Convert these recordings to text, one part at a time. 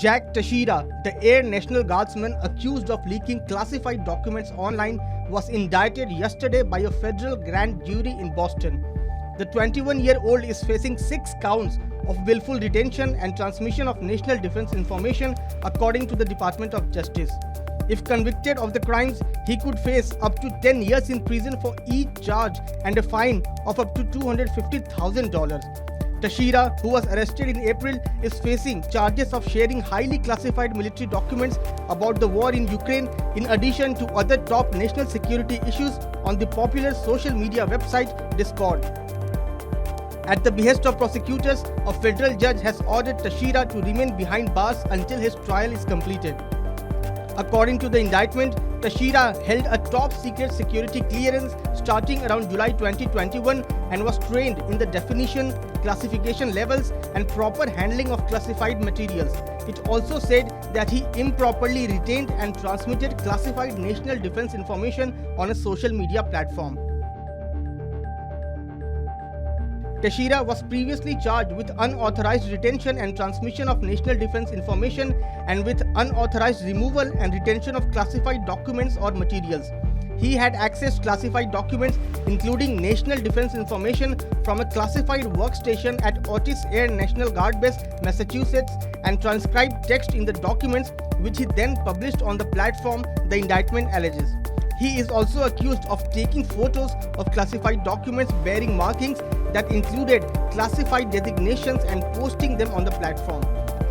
Jack Teixeira, the Air National Guardsman accused of leaking classified documents online, was indicted yesterday by a federal grand jury in Boston. The 21-year-old is facing 6 counts of willful retention and transmission of national defense information, according to the Department of Justice. If convicted of the crimes, he could face up to 10 years in prison for each charge and a fine of up to $250,000. Teixeira, who was arrested in April, is facing charges of sharing highly classified military documents about the war in Ukraine, in addition to other top national security issues on the popular social media website Discord. At the behest of prosecutors, a federal judge has ordered Teixeira to remain behind bars until his trial is completed. According to the indictment, Teixeira held a top-secret security clearance starting around July 2021 and was trained in the definition, classification levels, and proper handling of classified materials. It also said that he improperly retained and transmitted classified national defense information on a social media platform. Teixeira was previously charged with unauthorized retention and transmission of national defense information and with unauthorized removal and retention of classified documents or materials. He had accessed classified documents, including national defense information, from a classified workstation at Otis Air National Guard Base, Massachusetts, and transcribed text in the documents, which he then published on the platform, the indictment alleges. He is also accused of taking photos of classified documents bearing markings that included classified designations and posting them on the platform.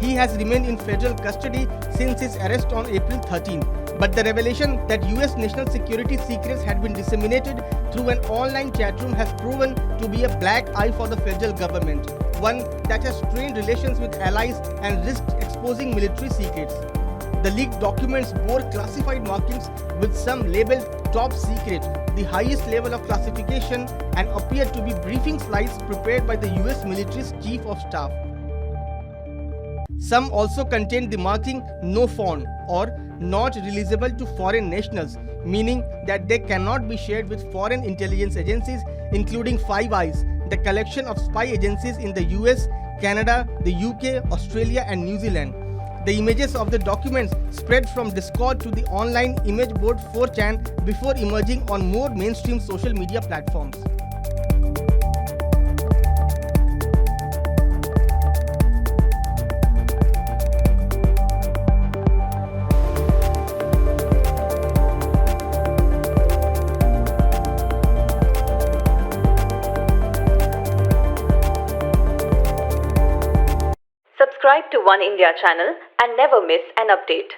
He has remained in federal custody since his arrest on April 13. But the revelation that US national security secrets had been disseminated through an online chatroom has proven to be a black eye for the federal government, one that has strained relations with allies and risked exposing military secrets. The leaked documents bore classified markings, with some labeled top secret, the highest level of classification, and appeared to be briefing slides prepared by the US military's chief of staff. Some also contained the marking no foreign or not releasable to foreign nationals, meaning that they cannot be shared with foreign intelligence agencies, including Five Eyes, the collection of spy agencies in the US, Canada, the UK, Australia, and New Zealand. The images of the documents spread from Discord to the online image board 4chan before emerging on more mainstream social media platforms. Subscribe to One India channel and never miss an update.